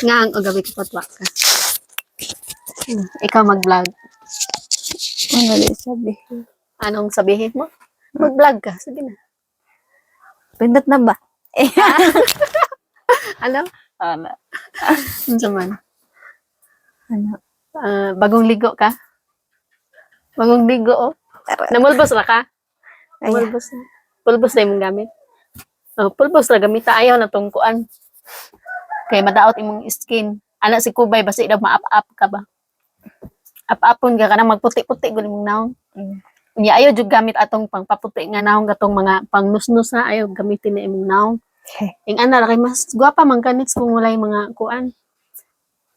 Nga ang gabi ka patwa ka. Ikaw mag-vlog. Ano di sabihin? Anong sabihin mo? Mag-vlog ka. Sige na. Pindot na ba? Ano? Ano? Ano man? Ano? Bagong ligo ka? Bagong ligo, oh. Namulbos na ka? Ay, Namulbos na. Pulbos na yung gamit. Oh, pulbos na gamit. Ayaw na tungkuan. Kaya madaot imong skin. Anak si Kubay, basta daw ma-up-up ka ba? Up-upon ka na magputi-puti guling mong naong. Unya ayaw jud gamit atong pangpaputi nga naong gatong mga pangnusnus na ayaw gamitin na imong naong. Ing ana kay mas gwapa man kanits kung walay mga kuan.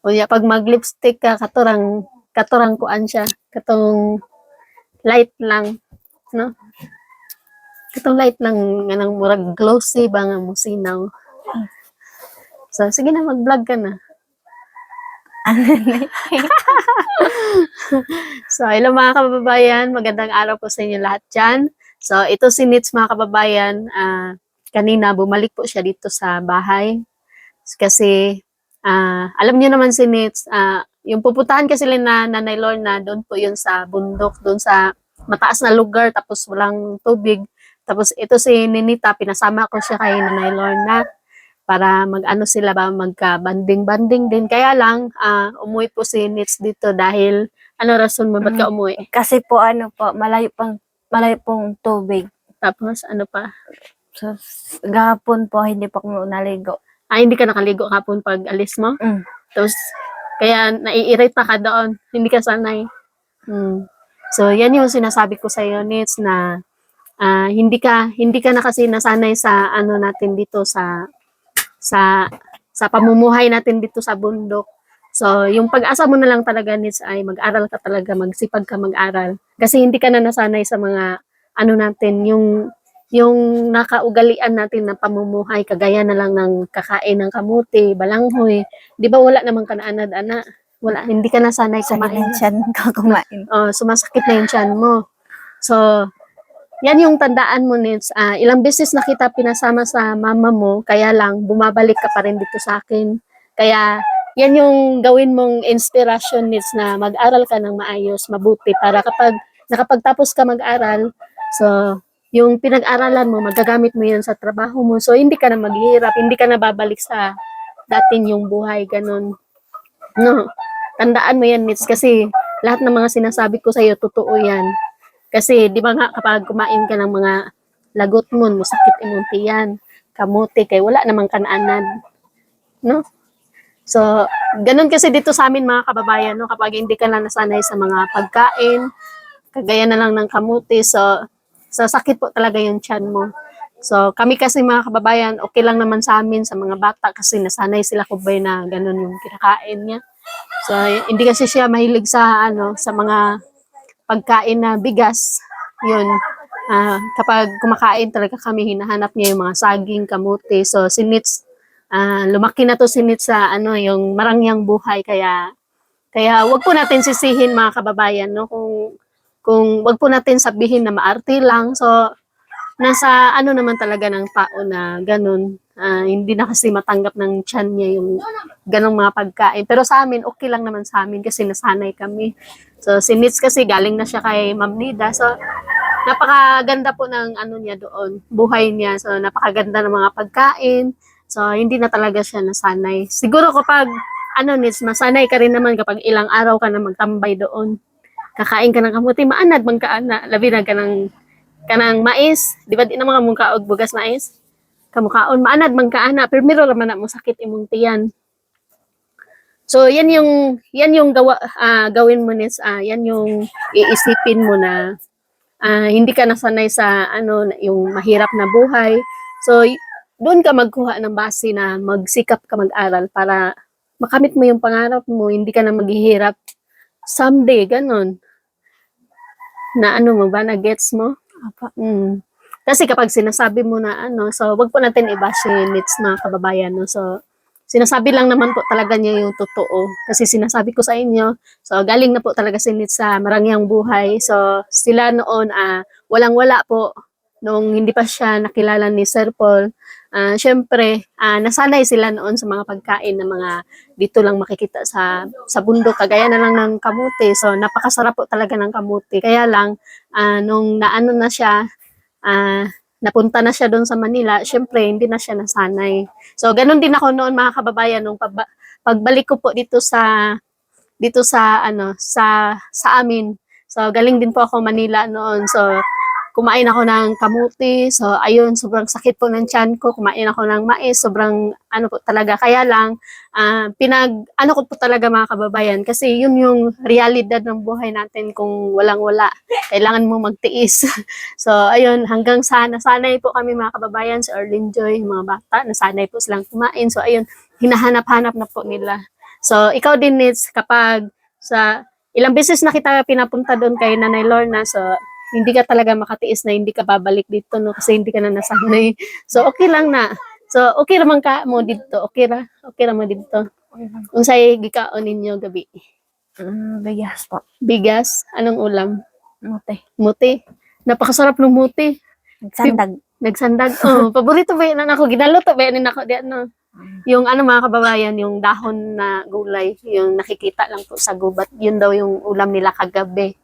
Unya pag mag-lipstick ka katurang kuan siya, katong light lang, no? Katong light lang nga nang murag glossy ba nga musinaw. So sige na mag-vlog ka na. So, hello mga kababayan, magandang araw po sa inyo lahat dyan. So, ito si Nits mga kababayan, kanina bumalik po siya dito sa bahay. Kasi, alam niyo naman si Nits, yung pupuntahan kasi na Nanay Lorna, doon po yun sa bundok, doon sa mataas na lugar, tapos walang tubig. Tapos ito si Ninita, pinasama ko siya kay Nanay Lorna para mag-ano sila ba, magka-banding-banding din. Kaya lang, umuwi po si Nits dito dahil, ano rason mo, ba't ka umuwi? kasi po ano po, malayo pong tubig. Tapos, ano pa? So, gahapon po, hindi pa ako naligo. Hindi ka nakaligo kapon pag alis mo? Tapos, kaya naiirita ka doon. Hindi ka sanay. So, yan yung sinasabi ko sa iyo, Nits, na hindi ka na kasi nasanay sa ano natin dito sa pamumuhay natin dito sa bundok. So, yung pag-asa mo na lang talaga, Nits, ay mag-aral ka talaga, magsipag ka mag-aral. Kasi hindi ka na nasanay sa mga, ano natin, yung nakaugalian natin na pamumuhay, kagaya na lang ng kakain ng kamuti, balanghoy. Di ba wala namang kanaanad, ana? Wala, hindi ka nasanay Sakit kumain. ng tiyan ko kumain. Sumasakit na yung tiyan mo. So, yan yung tandaan mo, Nits. Ilang beses na kita pinasama sa mama mo, kaya lang bumabalik ka pa rin dito sa akin. Kaya yan yung gawin mong inspiration, Nits, na mag-aral ka ng maayos, mabuti, para kapag nakapagtapos ka mag-aral, so yung pinag-aralan mo, magagamit mo yan sa trabaho mo. So hindi ka na maghihirap, hindi ka na babalik sa dating yung buhay, ganun. No, tandaan mo yan, Nits, kasi lahat ng mga sinasabi ko sa iyo, totoo yan. Kasi, di ba nga, kapag kumain ka ng mga lagot mo, masakit imong tiyan, kamote, kay wala namang kanaanan. No? So, ganun kasi dito sa amin mga kababayan, no? Kapag hindi ka na nasanay sa mga pagkain, kagaya na lang ng kamote, so sakit po talaga yung tiyan mo. So, kami kasi mga kababayan, okay lang naman sa amin, sa mga bata, kasi nasanay sila kubay na ganun yung kinakain niya. So, hindi kasi siya mahilig sa, sa mga pagkain na bigas, yun, kapag kumakain talaga kami, hinahanap niya yung mga saging, kamote. So, si Nits, lumaki na to si Nits sa, yung marangyang buhay. Kaya wag po natin sisihin mga kababayan, no? Kung wag po natin sabihin na maarte lang. So, nasa naman talaga ng tao na ganun. Hindi na kasi matanggap ng tiyan niya yung ganong mga pagkain. Pero sa amin, okay lang naman sa amin kasi nasanay kami. So, si Nits kasi galing na siya kay Ma'am Nida. So, napakaganda po ng niya doon, buhay niya. So, napakaganda ng mga pagkain. So, hindi na talaga siya nasanay. Siguro kapag, Nits, masanay ka rin naman kapag ilang araw ka na magtambay doon. Kakain ka ng kamuti, maanad bang ka na, labi na ka ng mais. Di ba di na mga mong kaog bugas mais? Kamukaon, maanad bang ka ana, pero miro raman na mo sakit imong tiyan. So, yan yung gawin mo, Nits. Yan yung iisipin mo na hindi ka nasanay sa yung mahirap na buhay. So, doon ka magkuha ng base na magsikap ka mag-aral para makamit mo yung pangarap mo, hindi ka na maghihirap someday, ganun. Na mo ba, na gets mo? Kasi kapag sinasabi mo na so wag po natin i-bash yung Nits mga kababayan, no? So, sinasabi lang naman po talaga niya yung totoo. Kasi sinasabi ko sa inyo, so galing na po talaga si Nits sa marangyang buhay. So, sila noon, walang-wala po nung hindi pa siya nakilala ni Sir Paul. syempre, nasanay sila noon sa mga pagkain na mga dito lang makikita sa bundok, kagaya na lang ng kamuti. So, napakasarap po talaga ng kamuti. Kaya lang, nung naano na siya, napunta na siya doon sa Manila, syempre, hindi na siya nasanay. So, ganun din ako noon mga kababayan, nung pagbalik ko po dito sa amin. So, galing din po ako Manila noon. So, kumain ako ng kamuti. So, ayun, sobrang sakit po ng tiyan ko. Kumain ako ng mais. Sobrang, ano po talaga. Kaya lang, ano ko po talaga mga kababayan. Kasi yun yung realidad ng buhay natin kung walang-wala. Kailangan mo magtiis. So, ayun, hanggang sa nasanay po kami mga kababayan, si Arlene Joy, yung mga bata, nasanay po silang kumain. So, ayun, hinahanap-hanap na po nila. So, ikaw din, Nits, kapag ilang beses na kita pinapunta doon kay Nanay Lorna, so, hindi ka talaga makatiis na hindi ka babalik dito, no? Kasi hindi ka na nasanay. So, okay lang na. So, okay naman ka mo dito. Okay ra mo dito. Unsay gikaon ninyo gabi? Bigas po. Bigas? Anong ulam? Muti. Muti. Napakasarap ng muti. Nagsandag. Nagsandag. Oh, paborito ba yun ako? Ginaluto ba yun ako? Di ano? Yung ano mga kababayan, yung dahon na gulay, yung nakikita lang po sa gubat, yun daw yung ulam nila kagabi.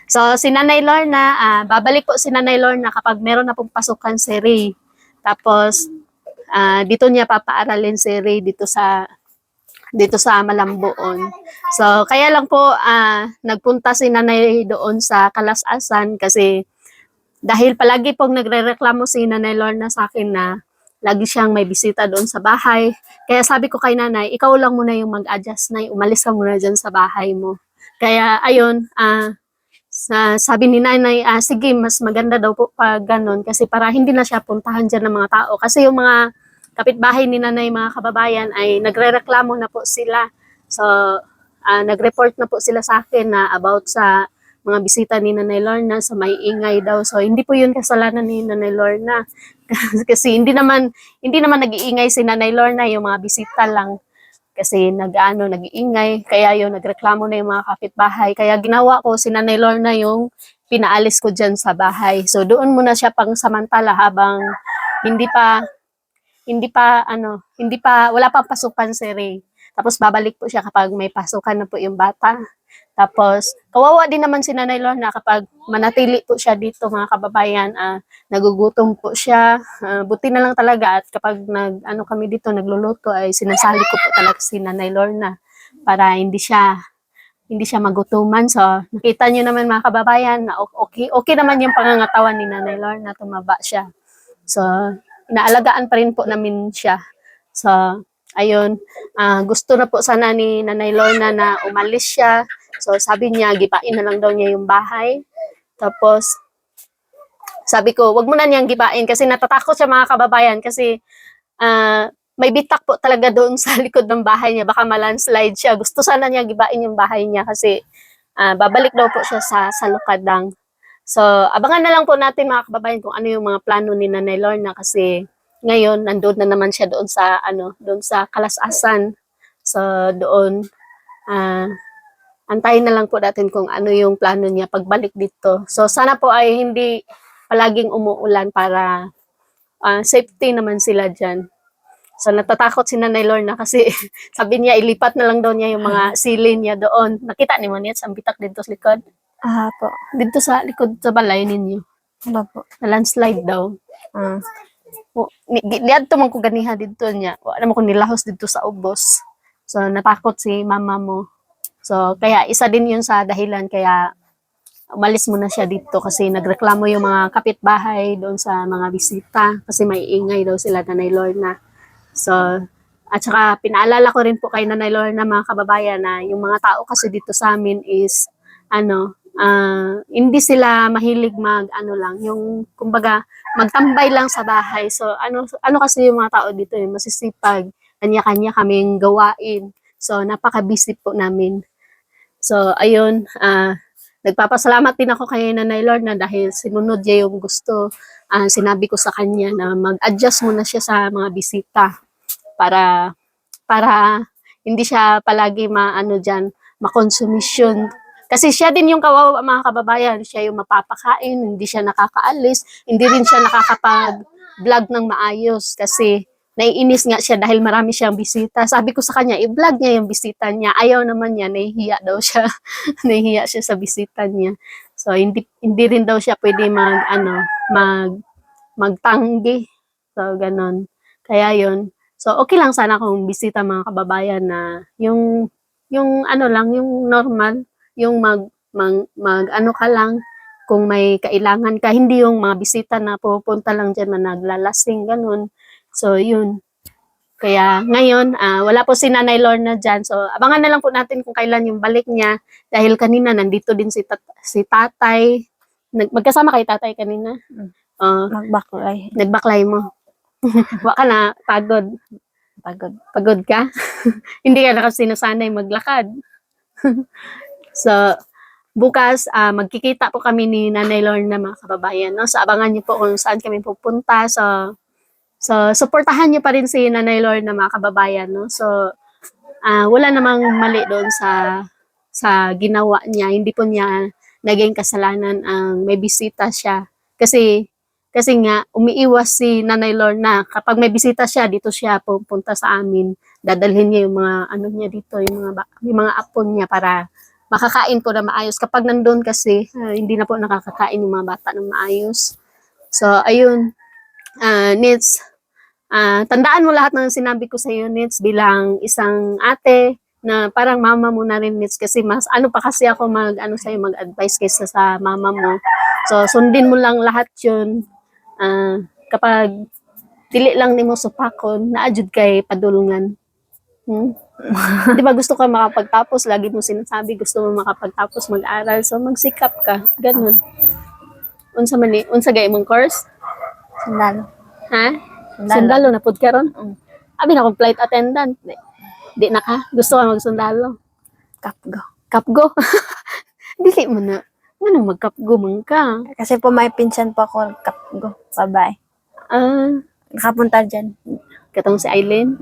So, si Nanay Lorna, babalik po si Nanay Lorna kapag meron na pong pasukan si Ray. Tapos, dito niya papaaralin si Ray dito sa Malambuon. So, kaya lang po, nagpunta si Nanay doon sa Kalasasan kasi dahil palagi pong nagrereklamo si Nanay Lorna sa akin na lagi siyang may bisita doon sa bahay. Kaya sabi ko kay Nanay, ikaw lang muna yung mag-adjust na, umalis ka muna dyan sa bahay mo. Kaya, ayun, sabi ni Nanay, sige, mas maganda daw po pag ganun kasi para hindi na siya puntahan dyan ng mga tao. Kasi yung mga kapitbahay ni Nanay, mga kababayan, ay nagrereklamo na po sila. So, nag-report na po sila sa akin na about sa mga bisita ni Nanay Lorna sa may ingay daw. So, hindi po yun kasalanan ni Nanay Lorna. Kasi hindi naman nag-iingay si Nanay Lorna, yung mga bisita lang. Kasi nag-iingay, kaya yun, nagreklamo na yung mga kapitbahay. Kaya ginawa ko si Nanay Lorna yung pinaalis ko dyan sa bahay. So, doon muna siya pang samantala habang wala pang pasukan si Ray. Tapos babalik po siya kapag may pasukan na po yung bata. Tapos, kawawa din naman si Nanay Lorna kapag manatili po siya dito mga kababayan, nagugutom po siya. Buti na lang talaga at kapag kami dito nagluluto ay sinasali ko po talaga si Nanay Lorna para hindi siya magutuman. So, nakita niyo naman mga kababayan na okay naman yung pangangatawan ni Nanay Lorna, tumaba siya. So, inaalagaan pa rin po namin siya. So, ayun, gusto na po sana ni Nanay Lorna na umalis siya. So, sabi niya, gipain na lang daw niya yung bahay. Tapos, sabi ko, wag mo na niyang gipain kasi natatakot siya mga kababayan kasi may bitak po talaga doon sa likod ng bahay niya. Baka malandslide siya. Gusto sana niya gibain yung bahay niya kasi babalik daw po siya sa Lukadang. So, abangan na lang po natin mga kababayan kung ano yung mga plano ni Nanay Lorna kasi ngayon, nandoon na naman siya doon sa Kalasasan. So, doon, antayin na lang po natin kung ano yung plano niya pagbalik dito. So, sana po ay hindi palaging umuulan para safety naman sila dyan. So, natatakot si Nanay Lorna kasi sabi niya, ilipat na lang daw niya yung mga silin niya doon. Nakita ni mo niya sa bitak dito sa likod? Po. Dito sa likod sa balay ninyo. Ba po. Na landslide daw. Ah. Liad to man ko ganiha dito niya. Wala mo ko nilahos dito sa ubos. So, natakot si mama mo. So, kaya isa din yun sa dahilan kaya umalis muna siya dito kasi nagreklamo yung mga kapitbahay doon sa mga bisita kasi may ingay daw sila Nanay Lorna. So, at saka pinaalala ko rin po kay Nanay Lorna mga kababayan na yung mga tao kasi dito sa amin is hindi sila mahilig yung kumbaga magtambay lang sa bahay. So, ano kasi yung mga tao dito masisipag, kanya-kanya kaming gawain. So, napaka-busy po namin. So, ayun, nagpapasalamat din ako kay Nanay Lorna dahil sinunod niya yung gusto. Sinabi ko sa kanya na mag-adjust muna siya sa mga bisita para hindi siya palagi makonsumisyon. Kasi siya din yung kawawa mga kababayan, siya yung mapapakain, hindi siya nakakaalis, hindi rin siya vlog ng maayos kasi naiinis nga siya dahil marami siyang bisita. Sabi ko sa kanya, i-vlog niya yung bisita niya. Ayaw naman niya, nahihiya daw siya. Nahihiya siya sa bisita niya. So, hindi rin daw siya pwede magtanggi. So, ganon. Kaya yun. So, okay lang sana kung bisita mga kababayan na yung ano lang, yung normal, yung ano ka lang, kung may kailangan ka, hindi yung mga bisita na pupunta lang dyan na naglalasing, ganun. So, yun. Kaya ngayon, wala po si Nanay Lorna dyan. So, abangan na lang po natin kung kailan yung balik niya. Dahil kanina, nandito din si tatay. Magkasama kay tatay kanina. Magbaklay. Nagbaklay mo. Waka na, pagod. Pagod. Pagod ka? Hindi ka na kasi nasanay maglakad. So, bukas, magkikita po kami ni Nanay Lorna mga kababayan. No? So, abangan niyo po kung saan kami pupunta. So, supportahan niyo pa rin si Nanay Lorna mga kababayan. No? So, wala namang mali doon sa ginawa niya. Hindi po niya naging kasalanan ang may bisita siya. Kasi nga, umiiwas si Nanay Lorna. Kapag may bisita siya, dito siya pupunta sa amin. Dadalhin niya yung mga ano niya dito, yung mga apon niya para makakain ko na maayos. Kapag nandun kasi, hindi na po nakakakain yung mga bata ng maayos. So, ayun. Nits, tandaan mo lahat ng sinabi ko sa iyo, Nits, bilang isang ate na parang mama mo na rin, Nits, kasi mas ano pa kasi ako mag-advise kaysa sa mama mo. So, sundin mo lang lahat yun. Kapag dili lang nimo supakon, naadjud kay padulungan. Di ba gusto ka makapagtapos, lagi mo sinasabi gusto mo makapagtapos mag-aral, so magsikap ka, ganun. Unsa gay mong course? Sundalo. Ha? Sundalo na pud karon. Abi na akong flight attendant. Di na ka? Gusto ka magsundalo? Kapgo. Kapgo? Dili mo na. Ano magkapgo man ka? Kasi po may pinsan po ako, kapgo. Bye-bye. Nakapunta dyan. Katong si Aileen.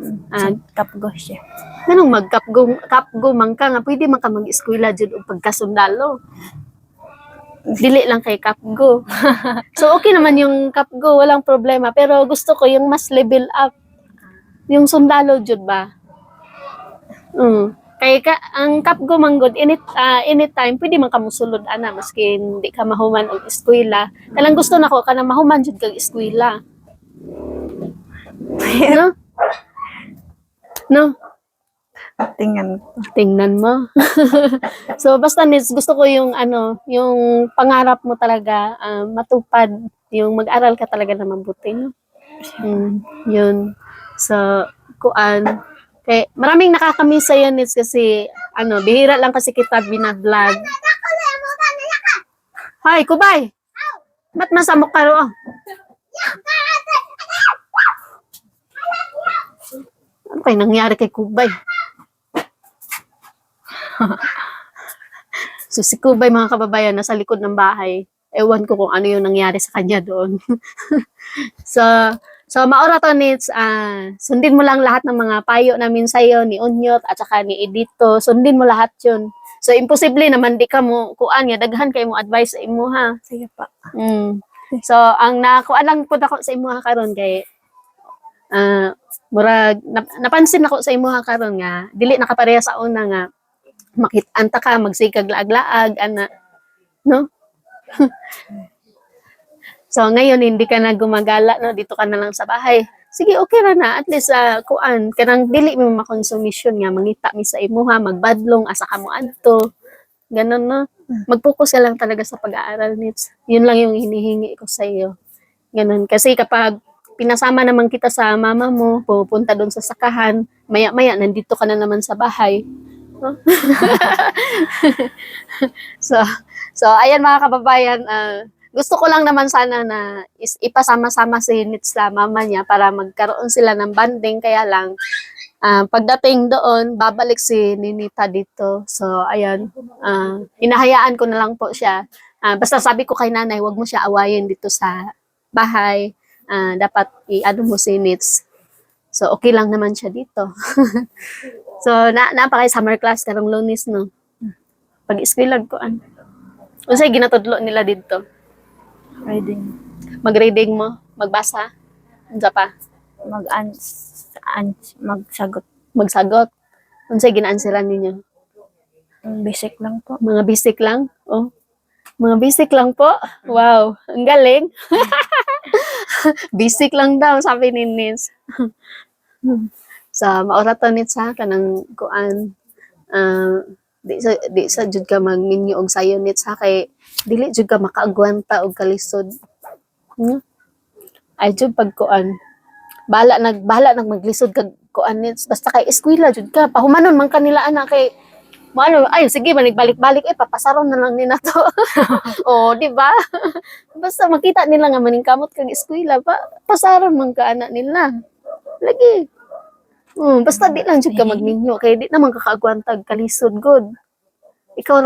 Kapgo siya. Ganong kapgo man ka nga pwede man ka mag-eskwela jud og pagkasundalo. Dili lang kay kapgo. So okay naman yung kapgo, walang problema, pero gusto ko yung mas level up. Yung sundalo jud ba? Kay ang kapgo manggod anytime pwede man ka mosulod ana maski hindi ka mahuman og eskwela. Kalang gusto nako kana mahuman jud kag eskwela. No? No? Tingnan mo. So basta Nits, gusto ko yung yung pangarap mo talaga matupad, yung mag-aral ka talaga na mabuti, no? Yun. So kay maraming nakakamiss sa'yo, Nits, kasi bihira lang kasi kita bina-vlog. Hi, Kubay. Ba't masamok ka ro? Ano kayo nangyari kay Kubay? So si Kubay mga kababayan nasa likod ng bahay. Ewan ko kung ano yung nangyari sa kanya doon. So maura to, Nits, sundin mo lang lahat ng mga payo namin sa iyo ni Unyot at saka ni Edito. Sundin mo lahat 'yun. So imposible naman di ka mo kuan nga daghan kay mo advice sa imo ha. Sige pa. So ang nakuan lang pud ako sa imo ha karon kay murag napansin ako sa imo ha karon nga dili nakapareha sa una nga makit-anta ka magsigag laag-laag ana, no? So ngayon hindi ka na gumagala, no, dito ka na lang sa bahay. Sige, okay ra na, at least kuan kanang dili mo makonsumisyon nga mangita mi sa imuha, magbadlong asa ka mo adto. Ganon, no? Mag-focus ka lang talaga sa pag-aaral, Nits. Yun lang yung hinihingi ko sa iyo. Ganon, kasi kapag pinasama naman kita sa mama mo, pupunta doon sa sakahan, maya-maya nandito ka na naman sa bahay. No? So ayan mga kababayan, gusto ko lang naman sana na ipasama-sama si Nits sa mama niya para magkaroon sila ng banding. Kaya lang, pagdating doon, babalik si Ninita dito. So, ayan, hinahayaan ko na lang po siya. Basta sabi ko kay nanay, wag mo siya awayin dito sa bahay. Dapat i-ano mo si Nits. So, okay lang naman siya dito. So, napakay summer class karong Lunes, no? Pag-eskwela ko, unsay ginatudlo nila dito? Reading. Mag-reading mo, magbasa. Unsa pa? Magsagot. Magsagot. Unsay gina-answeran ninyo? Basic lang po. Mga basic lang? Oh. Mga basic lang po? Wow, ang galing. Basic lang daw, sabi ni Nins. Sa maorato nit sa kanang kuan, di sa jud ka magminyo og sayo nit sa kay dili jud ka makaagwanta og kalisod. Ay jud pag kuan. Bahala nag maglisod kag kuan nit basta kay eskwela jud ka. Pahumanon man kanila ana kay ano, ay sige balik-balik papasaron na lang ni nato. Oh, di ba? Basta makita nila nga maningkamot kag eskwela pasaron man ka ana nila. Lagi. Basta di lang jud ka magminyo kay di naman kakaagwantag kalisod god. Ikaw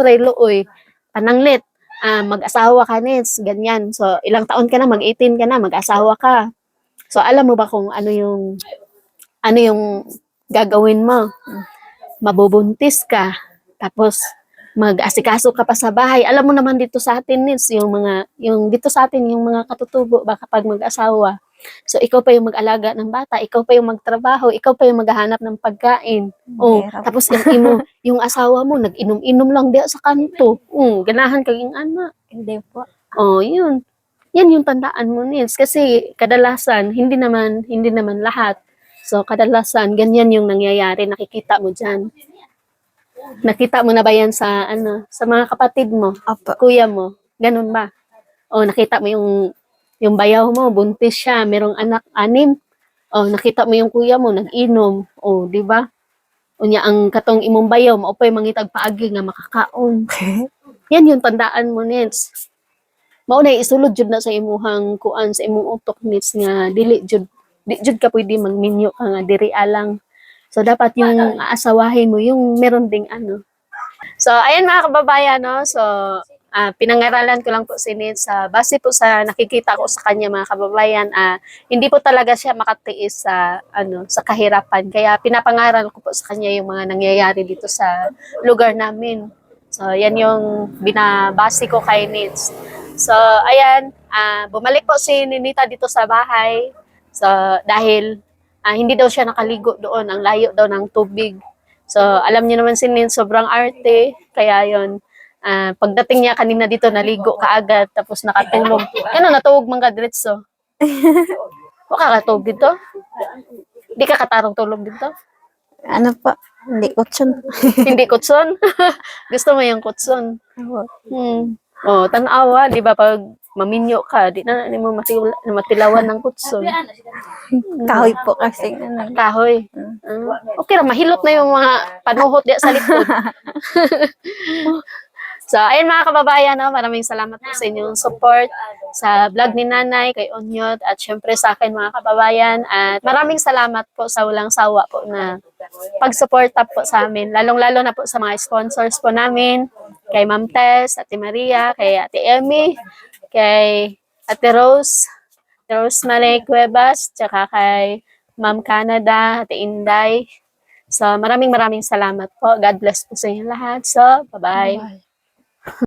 ray looy. Pananglit, mag-asawa ka nits, ganyan. So ilang taon ka na, mag-18 ka na, mag-asawa ka. So alam mo ba kung ano yung gagawin mo? Mabubuntis ka. Tapos mag-asikaso ka pa sa bahay. Alam mo naman dito sa atin nits, yung dito sa atin yung mga katutubo ba kapag mag-asawa. So, ikaw pa yung mag-alaga ng bata, ikaw pa yung magtrabaho, ikaw pa yung maghahanap ng pagkain. Oh, Mahirap. tapos yung asawa mo, nag-inom-inom lang diya sa kanto. Ganahan kang yung anak. Hindi po. Oh, yun. Yan yung tandaan mo, Nils. Kasi kadalasan, hindi naman lahat. So, kadalasan, ganyan yung nangyayari. Nakikita mo dyan. Nakita mo na ba yan sa mga kapatid mo, Opo. kuya mo? Ganun ba? O, nakita mo yung bayaw mo, buntis siya, merong anak, 6. O, nakita mo yung kuya mo, nag-inom. O, di ba? Unya, ang katong imong bayaw, maupay mangitag paagi nga makakaon. Yan yung tandaan mo, Nets. Mauna, isulod jud na sa imuhang kuan, sa imong utok, Nets, nga di jud ka pwede magminyo ka nga, diri alang. So, dapat yung aasawahin mo, yung meron ding ano. So, ayan mga kababayan, no? So, pinangaralan ko lang po si Nins base po sa nakikita ko sa kanya mga kababayan, hindi po talaga siya makatiis sa kahirapan. Kaya pinapangaral ko po sa kanya yung mga nangyayari dito sa lugar namin. So, yan yung binabase ko kay Nins. So, ayan, bumalik po si Ninita dito sa bahay. So, dahil hindi daw siya nakaligo doon, ang layo daw ng tubig. So, alam niyo naman si Nins, sobrang arte, kaya yon. Pagdating niya kanina dito, naligo kaagad, tapos nakatulog. Ano, natuwag man ka diretso? Wala ka katulog dito? Di ka katarong tulog dito? Ano po? Hindi ko tsun. Hindi kutson? Gusto mo yung kutson? Oh, tanawa, di ba pag maminyo ka, di na mo matilawan ng kutson. Kahoy po kasi. Ano. Kahoy. Okay ra, mahilot na yung mga panuhot diya sa likod. So, ayun mga kababayan, no, maraming salamat po sa inyong support sa vlog ni Nanay, kay Onyot, at syempre sa akin mga kababayan. At maraming salamat po sa walang sawa po na pag-suporta po sa amin. Lalong-lalo na po sa mga sponsors po namin, kay Ma'am Tess, Ate Maria, kay Ate Emmy, kay Ate Rose Malay Cuevas, tsaka kay Ma'am Canada, Ate Inday. So, maraming salamat po. God bless po sa inyo lahat. So, bye-bye. Bye.